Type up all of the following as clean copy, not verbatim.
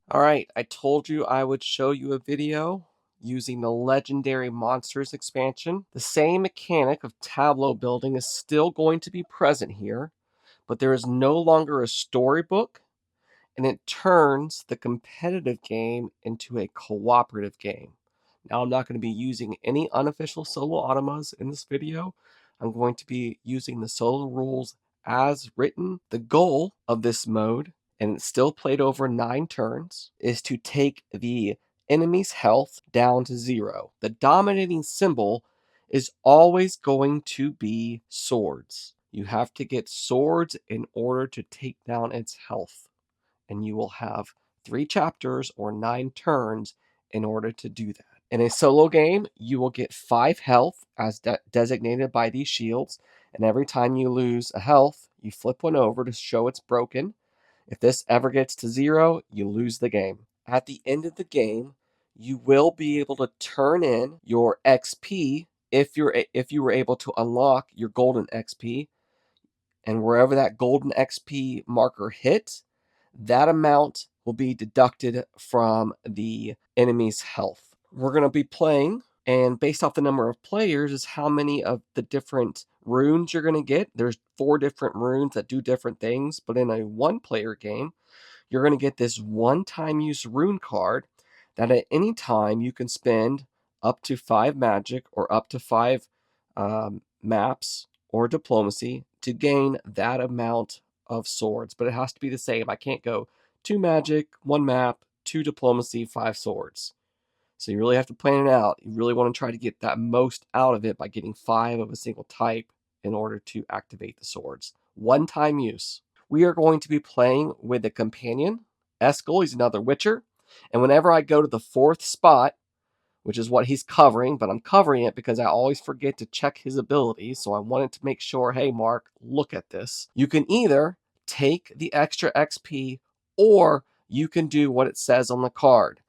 Alright, I told you I would show you a video using the Legendary Monsters expansion. The same mechanic of tableau building is still going to be present here, but there is no longer a storybook, and it turns the competitive game into a cooperative game. Now, I'm not going to be using any unofficial solo automas in this video. I'm going to be using the solo rules as written. The goal of this mode, and it's still played over 9 turns, is to take the enemy's health down to 0. The dominating symbol is always going to be swords. You have to get swords in order to take down its health, and you will have 3 chapters or 9 turns in order to do that. In a solo game, you will get 5 health as designated by these shields, and every time you lose a health, you flip one over to show it's broken. If this ever gets to 0, you lose the game. At the end of the game, you will be able to turn in your XP if you were able to unlock your golden XP, and wherever that golden XP marker hits, that amount will be deducted from the enemy's health. We're going to be playing, and based off the number of players is how many of the different runes you're going to get. There's 4 different runes that do different things, but in a 1-player game, you're going to get this one-time use rune card that at any time you can spend up to 5 magic or up to 5 maps or diplomacy to gain that amount of swords. But it has to be the same. I can't go 2 magic, 1 map, 2 diplomacy, 5 swords. So you really have to plan it out. You really want to try to get that most out of it by getting 5 of a single type in order to activate the swords. One-time use. We are going to be playing with a companion. Eskel, he's another Witcher. And whenever I go to the 4th spot, which is what he's covering, but I'm covering it because I always forget to check his abilities, so I wanted to make sure, hey, Mark, look at this. You can either take the extra XP, or you can do what it says on the card.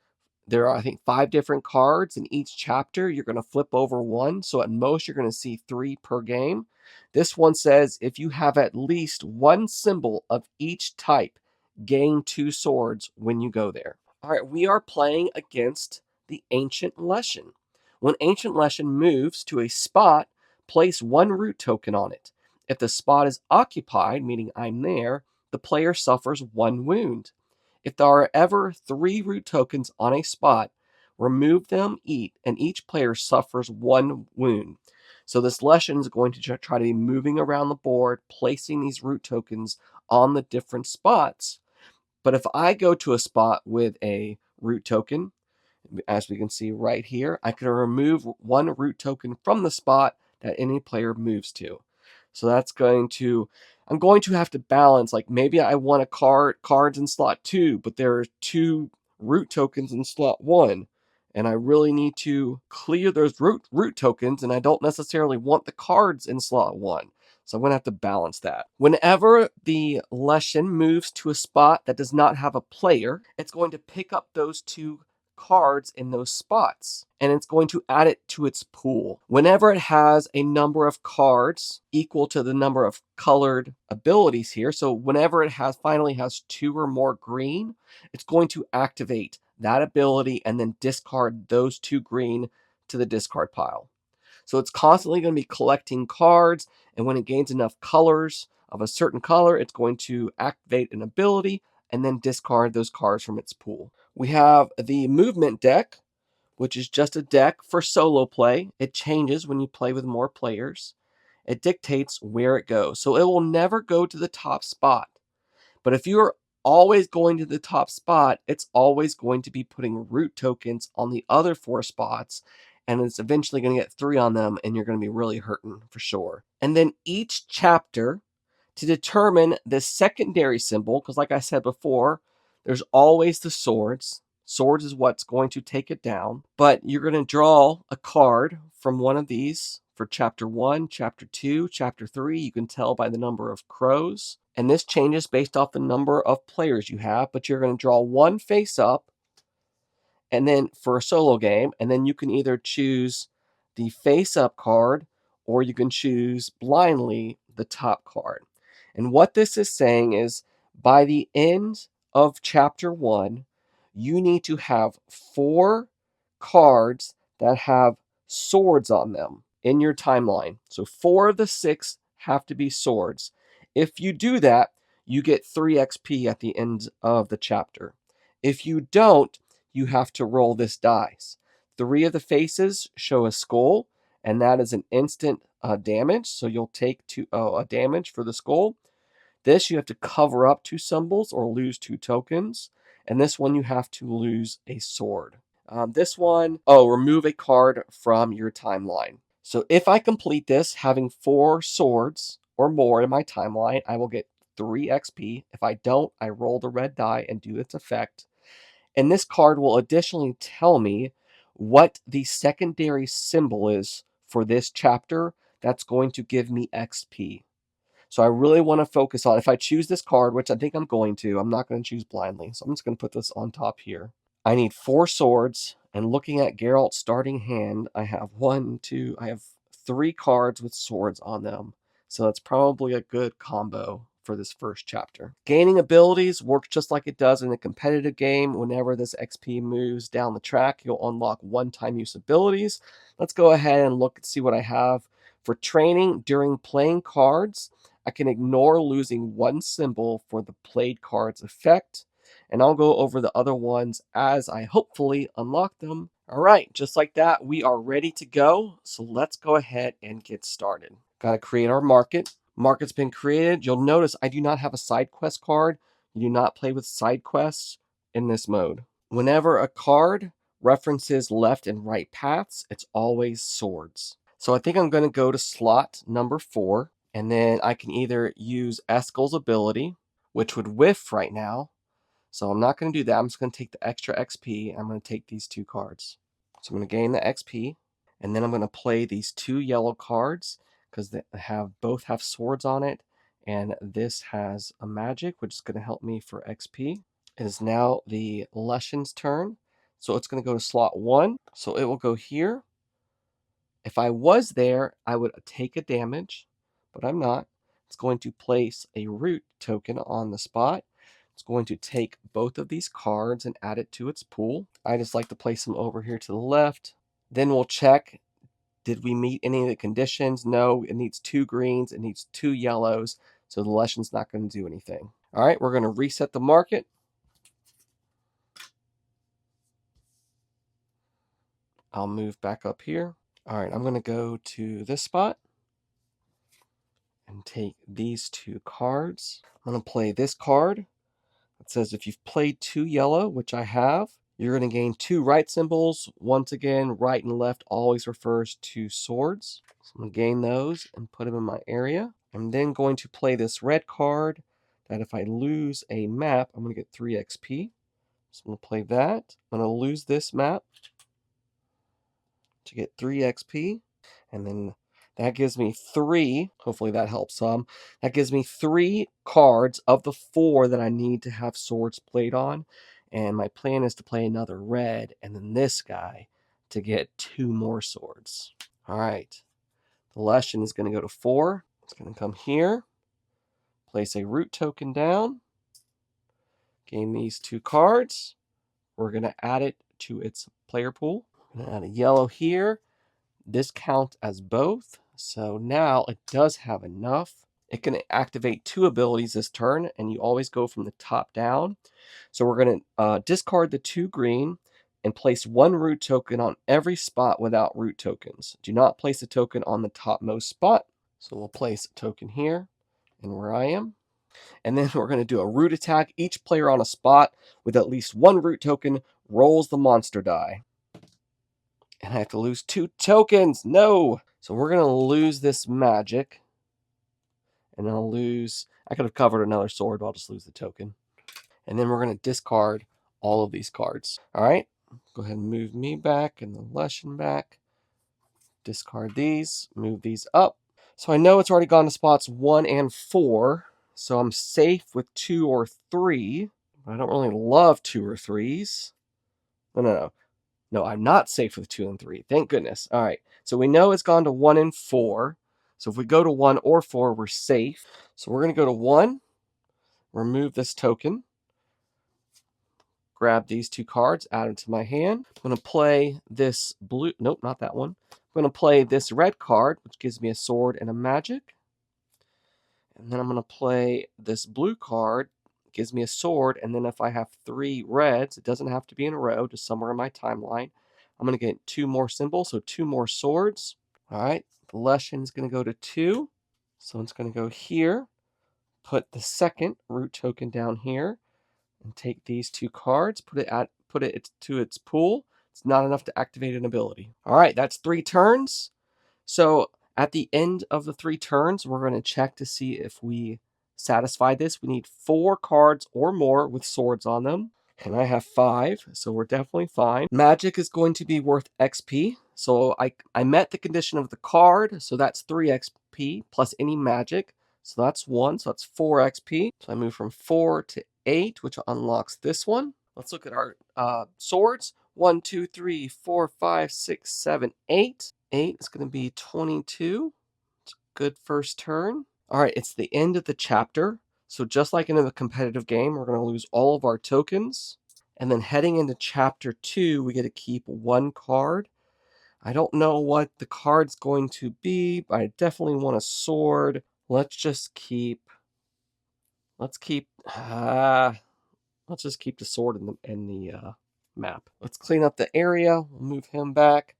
There are, I think, 5 different cards in each chapter. You're going to flip over one, so at most you're going to see 3 per game. This one says if you have at least 1 symbol of each type, gain 2 swords when you go there. All right, we are playing against the Ancient Leshen. When Ancient Leshen moves to a spot, place 1 root token on it. If the spot is occupied, meaning I'm there, the player suffers 1 wound. If there are ever 3 root tokens on a spot, remove them and each player suffers 1 wound. So this Leshen is going to try to be moving around the board, placing these root tokens on the different spots. But if I go to a spot with a root token, as we can see right here, I can remove 1 root token from the spot that any player moves to. So that's I'm going to have to balance, like maybe I want cards in slot 2, but there are 2 root tokens in slot 1. And I really need to clear those root tokens, and I don't necessarily want the cards in slot 1. So I'm going to have to balance that. Whenever the Leshen moves to a spot that does not have a player, it's going to pick up those 2 cards in those spots, and it's going to add it to its pool. Whenever it has a number of cards equal to the number of colored abilities here, so whenever it finally has 2 or more green, it's going to activate that ability and then discard those 2 green to the discard pile. So it's constantly going to be collecting cards, and when it gains enough colors of a certain color, it's going to activate an ability and then discard those cards from its pool. We have the movement deck, which is just a deck for solo play. It changes when you play with more players. It dictates where it goes. So it will never go to the top spot. But if you're always going to the top spot, it's always going to be putting root tokens on the other 4 spots, and it's eventually going to get 3 on them, and you're going to be really hurting for sure. And then each chapter, to determine the secondary symbol, because like I said before, there's always the swords. Swords is what's going to take it down. But you're going to draw a card from one of these for chapter 1, chapter 2, chapter 3. You can tell by the number of crows. And this changes based off the number of players you have. But you're going to draw 1 face up, and then for a solo game, and then you can either choose the face up card, or you can choose blindly the top card. And what this is saying is, by the end of chapter 1, you need to have 4 cards that have swords on them in your timeline. So 4 of the 6 have to be swords. If you do that, you get 3 XP at the end of the chapter. If you don't, you have to roll this dice. 3 of the faces show a skull, and that is an instant damage. So you'll take a damage for the skull. This you have to cover up 2 symbols or lose 2 tokens. And this one you have to lose a sword. This one, remove a card from your timeline. So if I complete this, having 4 swords or more in my timeline, I will get 3 XP. If I don't, I roll the red die and do its effect. And this card will additionally tell me what the secondary symbol is for this chapter that's going to give me XP. So I really want to focus on, if I choose this card, which I think I'm going to, I'm not going to choose blindly. So I'm just going to put this on top here. I need 4 swords, and looking at Geralt's starting hand, I have 3 cards with swords on them. So that's probably a good combo for this first chapter. Gaining abilities works just like it does in a competitive game. Whenever this XP moves down the track, you'll unlock one-time use abilities. Let's go ahead and look and see what I have. For training during playing cards, I can ignore losing 1 symbol for the played card's effect, and I'll go over the other ones as I hopefully unlock them. All right, just like that, we are ready to go. So let's go ahead and get started. Got to create our market. Market's been created. You'll notice I do not have a side quest card. You do not play with side quests in this mode. Whenever a card references left and right paths, it's always swords. So I think I'm going to go to slot number 4. And then I can either use Eskel's ability, which would whiff right now. So I'm not going to do that. I'm just going to take the extra XP. I'm going to take these 2 cards. So I'm going to gain the XP. And then I'm going to play these 2 yellow cards because they both have swords on it. And this has a magic, which is going to help me for XP. It is now the Leshen's turn. So it's going to go to slot 1. So it will go here. If I was there, I would take a damage, but I'm not. It's going to place a root token on the spot. It's going to take both of these cards and add it to its pool. I just like to place them over here to the left. Then we'll check, did we meet any of the conditions? No, it needs 2 greens, it needs 2 yellows, so the Leshen's not going to do anything. All right, we're going to reset the market. I'll move back up here. All right, I'm going to go to this spot and take these 2 cards. I'm going to play this card. It says if you've played 2 yellow, which I have, you're going to gain 2 right symbols. Once again, right and left always refers to swords. So I'm going to gain those and put them in my area. I'm then going to play this red card that if I lose a map, I'm going to get 3 XP. So I'm going to play that. I'm going to lose this map to get 3 XP. And then that gives me 3. Hopefully that helps some. That gives me 3 cards of the 4 that I need to have swords played on. And my plan is to play another red and then this guy to get 2 more swords. All right. The Leshen is going to go to 4. It's going to come here. Place a root token down. Gain these 2 cards. We're going to add it to its player pool. I'm going to add a yellow here. This counts as both. So now it does have enough. It can activate 2 abilities this turn, and you always go from the top down. So we're going to discard the 2 green and place 1 root token on every spot without root tokens. Do not place a token on the topmost spot. So we'll place a token here and where I am. And then we're going to do a root attack. Each player on a spot with at least 1 root token rolls the monster die. And I have to lose 2 tokens. No! So we're going to lose this magic. And I'll lose... I could have covered another sword, but I'll just lose the token. And then we're going to discard all of these cards. Alright? Go ahead and move me back and the Leshen back. Discard these. Move these up. So I know it's already gone to spots 1 and 4. So I'm safe with 2 or 3. But I don't really love 2 or 3s. No. No, I'm not safe with 2 and 3. Thank goodness. All right. So we know it's gone to 1 and 4. So if we go to 1 or 4, we're safe. So we're going to go to 1. Remove this token. grab these 2 cards, add them to my hand. I'm going to play this blue, nope, not that one. I'm going to play this red card, which gives me a sword and a magic. And then I'm going to play this blue card, gives me a sword, and then if I have 3 reds, it doesn't have to be in a row, just somewhere in my timeline, I'm going to get 2 more symbols, so 2 more swords. All right, the Leshen's going to go to 2, so it's going to go here. Put the second root token down here, and take these 2 cards, put it to its pool. It's not enough to activate an ability. All right, that's 3 turns. So at the end of the 3 turns, we're going to check to see if we satisfy this. We need 4 cards or more with swords on them. And I have 5, so we're definitely fine. Magic is going to be worth XP. So I met the condition of the card, so that's 3 XP plus any magic. So that's 1, so that's 4 XP. So I move from 4 to 8, which unlocks this one. Let's look at our swords. 1, 2, 3, 4, 5, 6, 7, 8. 8 is going to be 22. It's a good first turn. All right, it's the end of the chapter. So just like in a competitive game, we're going to lose all of our tokens. And then heading into chapter 2, we get to keep 1 card. I don't know what the card's going to be, but I definitely want a sword. Let's just keep the sword in the map. Let's clean up the area. We'll move him back.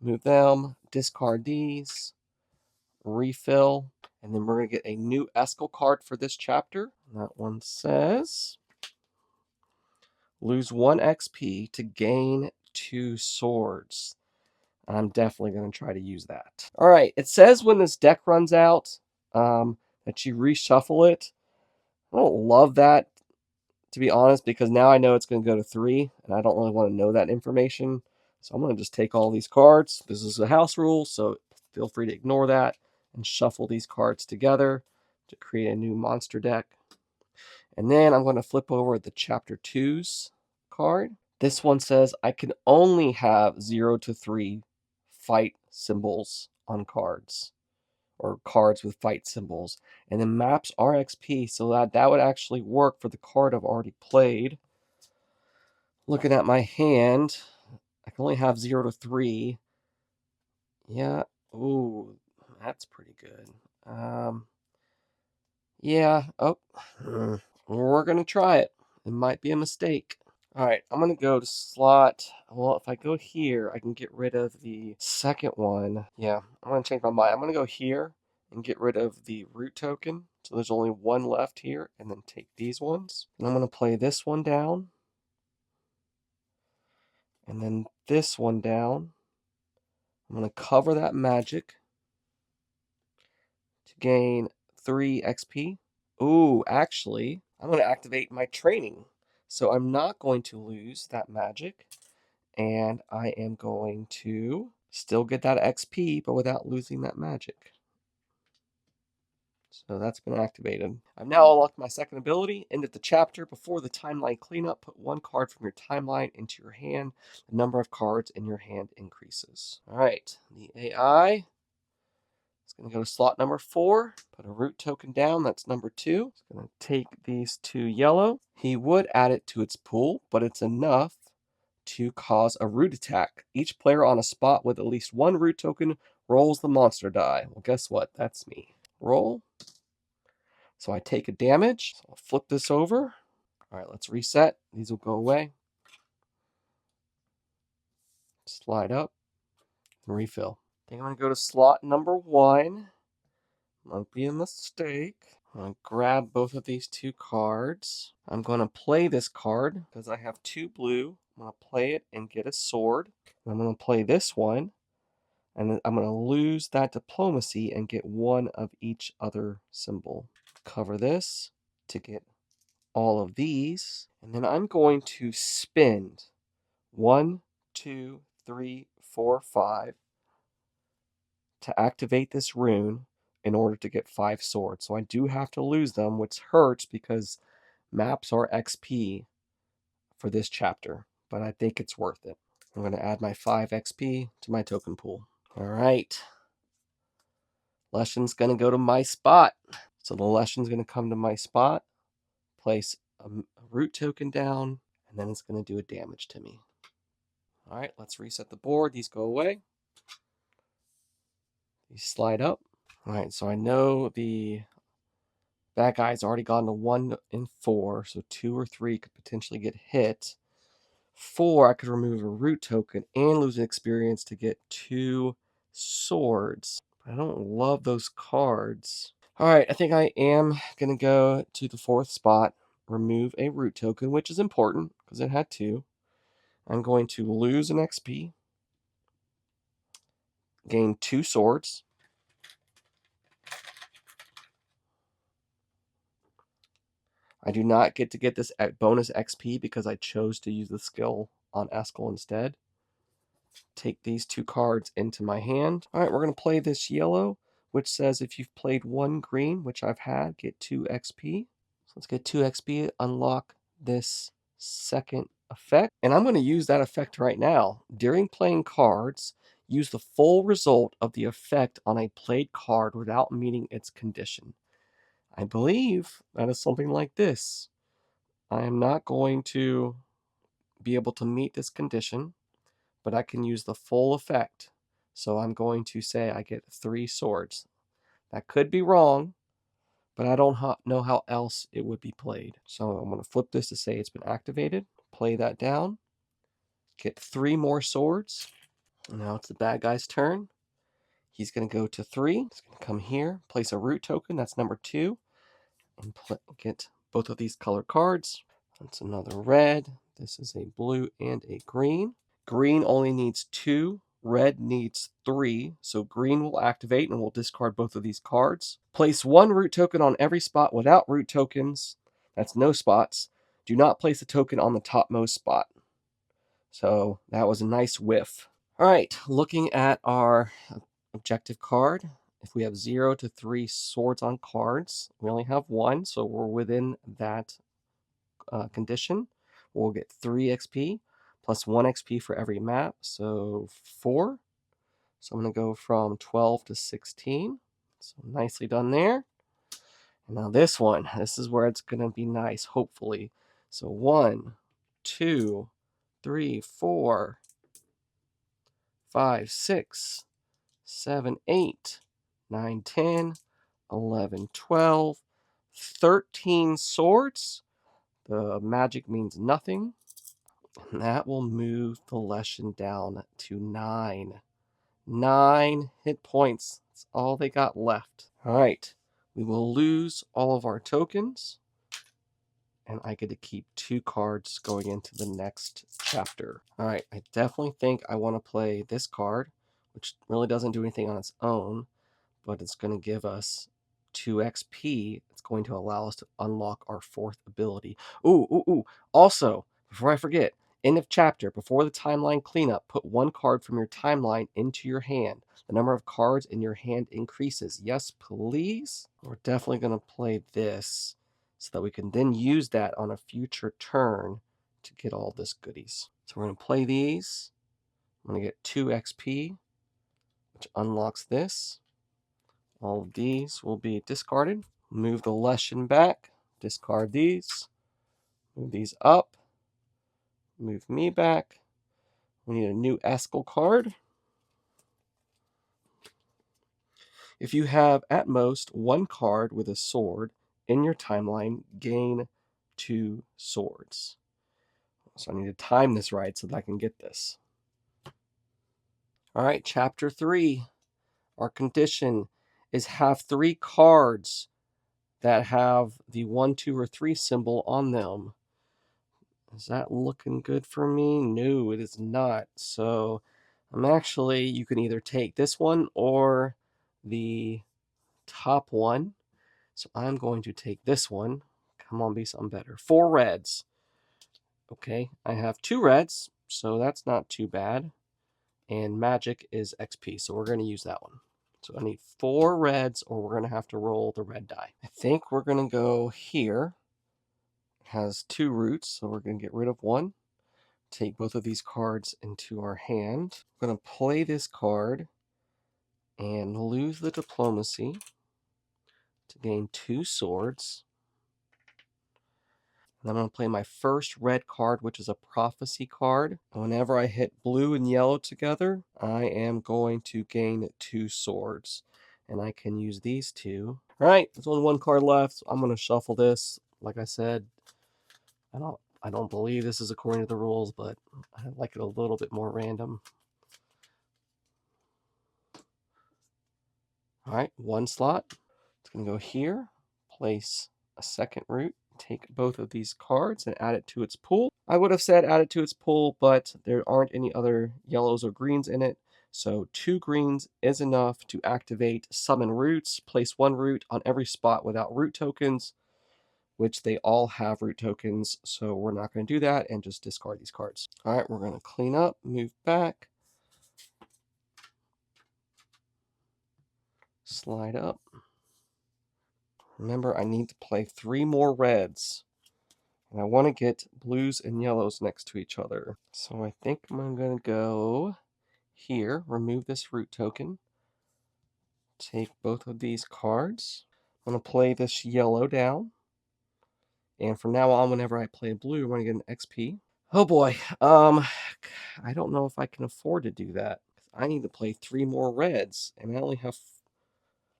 Move them. Discard these. Refill. And then we're going to get a new Eskel card for this chapter. And that one says, lose 1 XP to gain 2 swords. I'm definitely going to try to use that. All right, it says when this deck runs out that you reshuffle it. I don't love that, to be honest, because now I know it's going to go to 3, and I don't really want to know that information. So I'm going to just take all these cards. This is a house rule, so feel free to ignore that and shuffle these cards together to create a new monster deck. And then I'm going to flip over the Chapter 2's card. This one says I can only have 0 to 3 fight symbols on cards, or cards with fight symbols. And then maps RXP, so that would actually work for the card I've already played. Looking at my hand, I can only have 0 to 3. Yeah, ooh, that's pretty good. Yeah, oh, we're going to try it. It might be a mistake. All right, I'm going to go to slot. Well, if I go here, I can get rid of the second one. Yeah, I'm going to change my mind. I'm going to go here and get rid of the root token. So there's only 1 left here, and then take these ones. And I'm going to play this one down. And then this one down. I'm going to cover that magic to gain 3 XP. Ooh, actually, I'm going to activate my training. So I'm not going to lose that magic. And I am going to still get that XP, but without losing that magic. So that's been activated. I've now unlocked my second ability. End of the chapter. Before the timeline cleanup, put 1 card from your timeline into your hand. The number of cards in your hand increases. All right, the AI is going to go to slot number 4. Put a root token down. That's number 2. It's going to take these 2 yellow. He would add it to its pool, but it's enough to cause a root attack. Each player on a spot with at least 1 root token rolls the monster die. Well, guess what? That's me. Roll. So I take a damage. So I'll flip this over. All right, let's reset. These will go away. Slide up and refill. I think I'm going to go to slot number 1. Might be a mistake. I'm going to grab both of these 2 cards. I'm going to play this card because I have 2 blue. I'm going to play it and get a sword. And I'm going to play this one. And then I'm going to lose that diplomacy and get 1 of each other symbol. Cover this to get all of these. And then I'm going to spend 1, 2, 3, 4, 5 to activate this rune in order to get 5 swords. So I do have to lose them, which hurts because maps are XP for this chapter. But I think it's worth it. I'm going to add my 5 XP to my token pool. All right. Leshen's going to go to my spot. So the Leshen's going to come to my spot, place a root token down, and then it's going to do a damage to me. All right, let's reset the board. These go away. These slide up. All right, so I know the bad guy's already gone to 1 and 4, so 2 or 3 could potentially get hit. 4, I could remove a root token and lose an experience to get 2 swords. I don't love those cards. All right, I think I am going to go to the 4th spot, remove a root token, which is important because it had 2. I'm going to lose an XP, gain 2 swords. I do not get to get this bonus XP because I chose to use the skill on Eskel instead. Take these 2 cards into my hand. All right, we're going to play this yellow, which says if you've played 1 green, which I've had, get 2 XP. So let's get 2 XP, unlock this second effect. And I'm going to use that effect right now. During playing cards, use the full result of the effect on a played card without meeting its condition. I believe that is something like this. I am not going to be able to meet this condition, but I can use the full effect. So I'm going to say I get 3 swords. That could be wrong, but I don't know how else it would be played. So I'm going to flip this to say it's been activated, play that down, get 3 more swords. Now it's the bad guy's turn. He's going to go to 3. He's going to come here, place a root token, that's number 2, and get both of these color cards. That's another red. This is a blue and a green. Green only needs 2. Red needs 3. So green will activate and we'll discard both of these cards. Place 1 root token on every spot without root tokens. That's no spots. Do not place a token on the topmost spot. So that was a nice whiff. All right, looking at our objective card. If we have 0 to 3 swords on cards, we only have 1, so we're within that condition. We'll get 3 XP plus 1 XP for every map, so 4. So I'm going to go from 12 to 16. So nicely done there. And now this one, this is where it's going to be nice, hopefully. So 1, 2, 3, 4, 5, 6, 7, 8, 9, 10, 11, 12, 13 swords. The magic means nothing. And that will move the Leshen down to 9. 9 hit points. That's all they got left. All right. We will lose all of our tokens. And I get to keep 2 cards going into the next chapter. All right. I definitely think I want to play this card, which really doesn't do anything on its own, but it's going to give us 2 XP. It's going to allow us to unlock our 4th ability. Ooh. Also, before I forget, end of chapter, before the timeline cleanup, put 1 card from your timeline into your hand. The number of cards in your hand increases. Yes, please. We're definitely going to play this so that we can then use that on a future turn to get all this goodies. So we're going to play these. I'm going to get 2 XP, which unlocks this. All of these will be discarded. Move the Leshen back. Discard these. Move these up. Move me back. We need a new Eskel card. If you have at most 1 card with a sword in your timeline, gain 2 swords. So I need to time this right so that I can get this. All right, chapter 3. Our condition is have 3 cards that have the 1, 2, or 3 symbol on them. Is that looking good for me? No, it is not. So you can either take this one or the top one. So I'm going to take this one. Come on, be something better. 4 reds. Okay, I have 2 reds, so that's not too bad. And magic is XP, so we're going to use that one. So I need 4 reds, or we're going to have to roll the red die. I think we're going to go here. It has 2 roots, so we're going to get rid of 1. Take both of these cards into our hand. I'm going to play this card and lose the diplomacy to gain 2 swords. And I'm going to play my first red card, which is a prophecy card. Whenever I hit blue and yellow together, I am going to gain 2 swords. And I can use these 2. All right, there's only 1 card left. So I'm going to shuffle this. Like I said, I don't believe this is according to the rules, but I like it a little bit more random. All right, 1 slot. It's going to go here, place a second root, take both of these cards and add it to its pool. I would have said add it to its pool, but there aren't any other yellows or greens in it. So 2 greens is enough to activate summon roots. Place 1 root on every spot without root tokens, which they all have root tokens. So we're not going to do that and just discard these cards. All right, we're going to clean up, move back, slide up. Remember, I need to play 3 more reds. And I want to get blues and yellows next to each other. So I think I'm going to go here, remove this root token, take both of these cards. I'm going to play this yellow down. And from now on, whenever I play blue, I'm going to get an XP. Oh boy, I don't know if I can afford to do that. I need to play 3 more reds, and I only have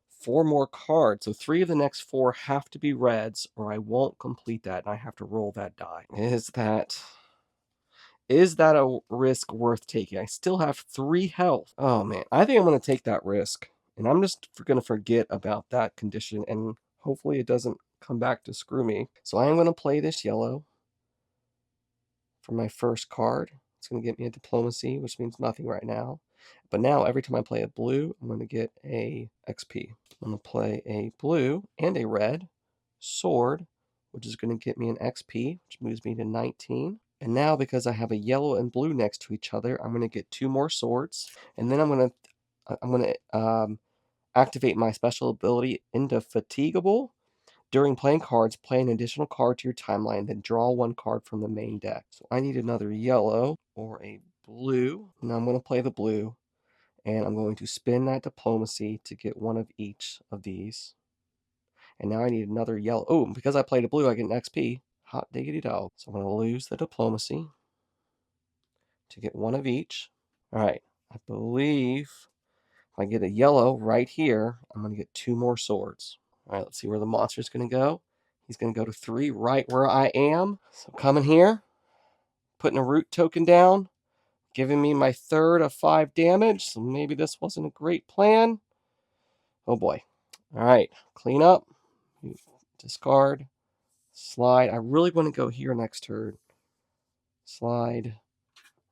4 more cards. So 3 of the next 4 have to be reds, or I won't complete that, and I have to roll that die. Is that a risk worth taking? I still have 3 health. Oh man, I think I'm going to take that risk. And I'm just going to forget about that condition, and hopefully it doesn't come back to screw me. So I am going to play this yellow for my first card. It's going to get me a diplomacy, which means nothing right now. But now, every time I play a blue, I'm going to get a XP. I'm going to play a blue and a red sword, which is going to get me an XP, which moves me to 19. And now, because I have a yellow and blue next to each other, I'm going to get 2 more swords. And then I'm going to activate my special ability, Indefatigable. During playing cards, play an additional card to your timeline, then draw 1 card from the main deck. So I need another yellow or a blue. Now I'm going to play the blue, and I'm going to spin that diplomacy to get 1 of each of these. And now I need another yellow. Oh, because I played a blue, I get an XP. Hot diggity dog. So I'm going to lose the diplomacy to get 1 of each. All right, I believe if I get a yellow right here, I'm going to get 2 more swords. All right, let's see where the monster's going to go. He's going to go to 3 right where I am. So coming here, putting a root token down, giving me my 3rd of 5 damage. So maybe this wasn't a great plan. Oh boy. All right, clean up, discard, slide. I really want to go here next turn. Slide,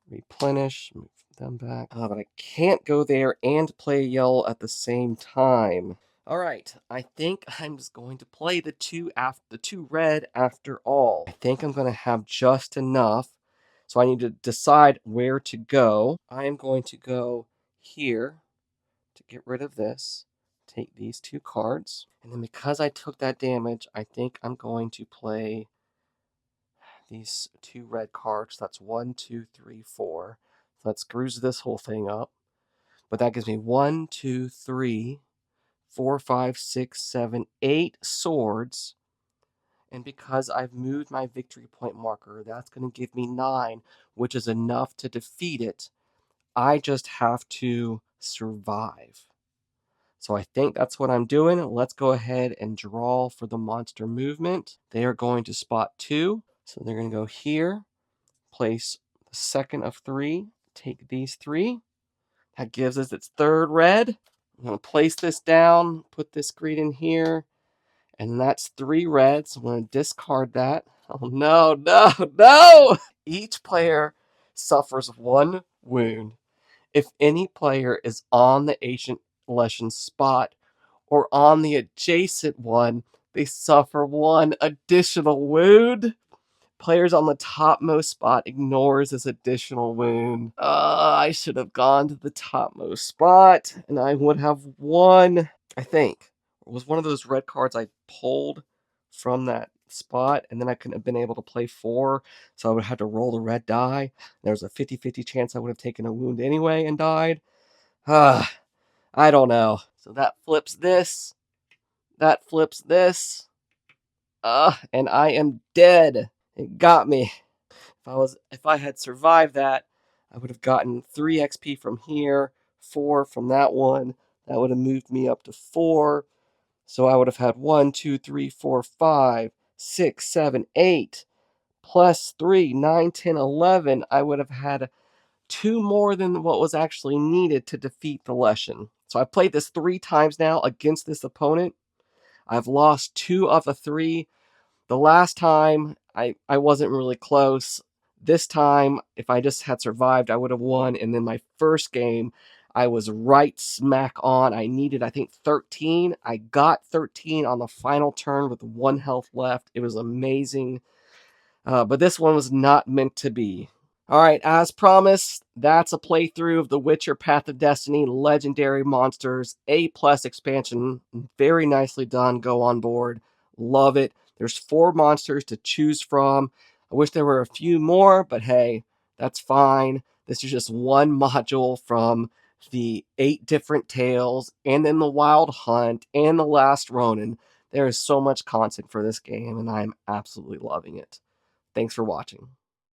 replenish, move them back. But I can't go there and play yellow at the same time. All right, I think I'm just going to play the 2 red after all. I think I'm going to have just enough. So I need to decide where to go. I am going to go here to get rid of this. Take these 2 cards. And then because I took that damage, I think I'm going to play these 2 red cards. That's 1, 2, 3, 4. So that screws this whole thing up. But that gives me 1, 2, 3, 4, 5, 6, 7, 8 swords. And because I've moved my victory point marker, that's going to give me 9, which is enough to defeat it. I just have to survive. So I think that's what I'm doing. Let's go ahead and draw for the monster movement. They are going to spot 2. So they're going to go here, place the second of 3, take these 3. That gives us its 3rd red. I'm going to place this down, put this green in here, and that's 3 reds. I'm going to discard that. Oh, no, no, no! Each player suffers 1 wound. If any player is on the Ancient Legends spot or on the adjacent one, they suffer 1 additional wound. Players on the topmost spot ignores this additional wound. I should have gone to the topmost spot, and I would have won. I think it was one of those red cards I pulled from that spot, and then I couldn't have been able to play 4, so I would have had to roll the red die. There was a 50-50 chance I would have taken a wound anyway and died. I don't know. So that flips this. That flips this. And I am dead. It got me. If I had survived that, I would have gotten 3 XP from here, 4 from that one. That would have moved me up to 4. So I would have had 1, 2, 3, 4, 5, 6, 7, 8, plus 3, 9, 10, 11. I would have had 2 more than what was actually needed to defeat the Leshen. So I've played this 3 times now against this opponent. I've lost 2 of the 3. The last time, I wasn't really close. This time, if I just had survived, I would have won. And then my first game, I was right smack on. I needed, I think, 13. I got 13 on the final turn with 1 health left. It was amazing. But this one was not meant to be. All right, as promised, that's a playthrough of The Witcher Path of Destiny Legendary Monsters A+ expansion. Very nicely done. Go on board. Love it. There's 4 monsters to choose from. I wish there were a few more, but hey, that's fine. This is just one module from the 8 different tales, and then the Wild Hunt, and the Last Ronin. There is so much content for this game, and I'm absolutely loving it. Thanks for watching.